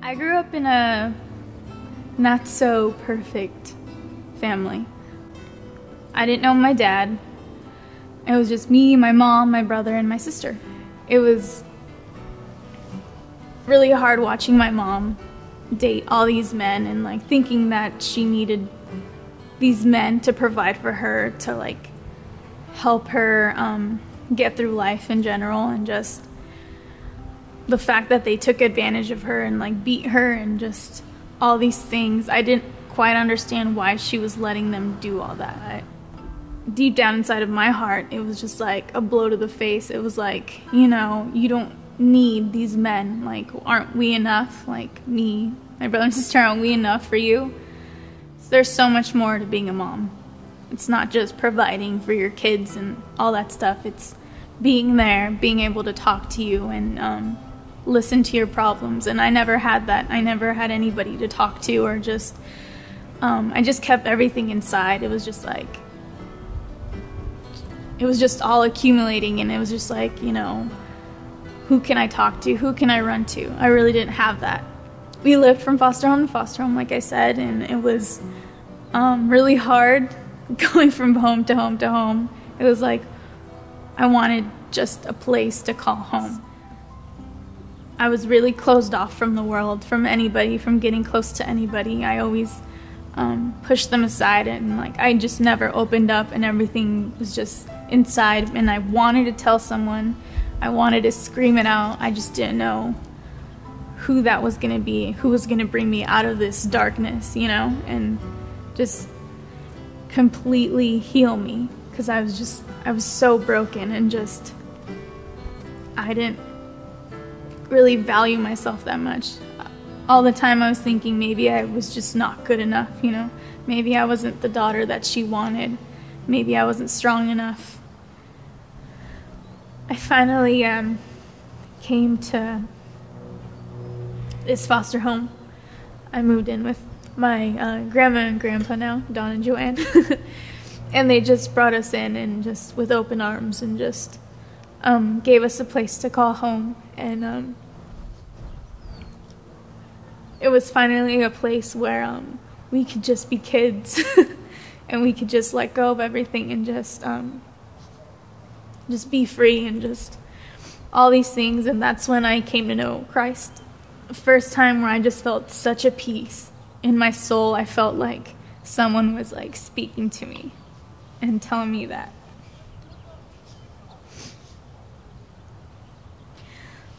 I grew up in a not so perfect family. I didn't know my dad. It was just me, my mom, my brother, and my sister. It was really hard watching my mom date all these men and like thinking that she needed these men to provide for her, to like help her get through life in general, and just the fact that they took advantage of her and like beat her and just all these things. I didn't quite understand why she was letting them do all that. Deep down inside of my heart, it was just like a blow to the face. It was like, you know, you don't need these men. Like, aren't we enough? Like, me, my brother and sister, aren't we enough for you? So there's so much more to being a mom. It's not just providing for your kids and all that stuff. It's being there, being able to talk to you and listen to your problems. And I never had that. I never had anybody to talk to, or just, I just kept everything inside. It was just like, it was just all accumulating, and it was just like, you know, who can I talk to? Who can I run to? I really didn't have that. We lived from foster home to foster home, like I said, and it was really hard going from home to home to home. It was like I wanted just a place to call home. I was really closed off from the world, from anybody, from getting close to anybody. I always pushed them aside, and like I just never opened up, and everything was just inside, and I wanted to tell someone. I wanted to scream it out. I just didn't know who that was going to be, who was going to bring me out of this darkness, you know, and just completely heal me, because I was so broken, and just I didn't really value myself that much. All the time I was thinking maybe I was just not good enough, you know, maybe I wasn't the daughter that she wanted, maybe I wasn't strong enough. I finally came to this foster home. I moved in with my grandma and grandpa now, Dawn and Joanne, and they just brought us in, and just with open arms, and just gave us a place to call home. And it was finally a place where we could just be kids and we could just let go of everything and just be free, and just all these things. And that's when I came to know Christ. The first time where I just felt such a peace in my soul. I felt like someone was like speaking to me and telling me that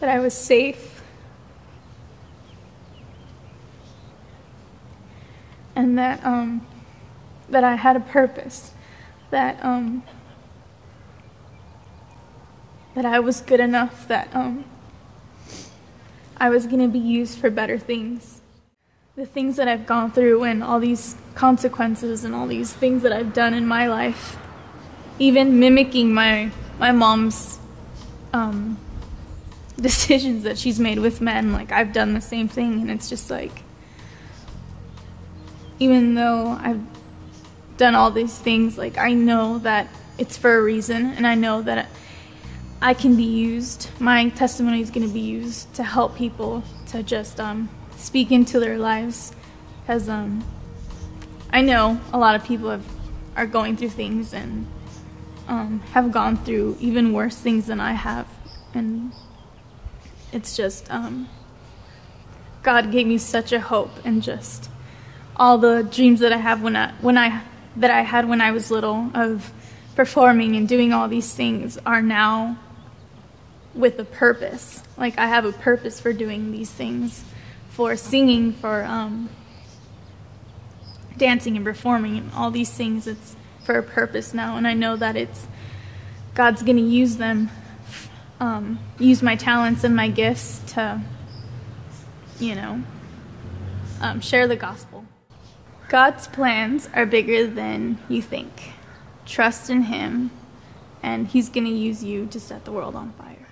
I was safe, and that I had a purpose, that I was good enough, that I was going to be used for better things. The things that I've gone through, and all these consequences, and all these things that I've done in my life, even mimicking my mom's decisions that she's made with men, like I've done the same thing. And it's just like, even though I've done all these things, like I know that it's for a reason, and I know that I can be used. My testimony is going to be used to help people, to just speak into their lives, because I know a lot of people are going through things, and have gone through even worse things than I have. And it's just God gave me such a hope, and just all the dreams that I have that I had when I was little, of performing and doing all these things, are now with a purpose. Like I have a purpose for doing these things, for singing, for dancing and performing, and all these things. It's for a purpose now, and I know that God's gonna use them, use my talents and my gifts to, you know, share the gospel. God's plans are bigger than you think. Trust in Him, and He's gonna use you to set the world on fire.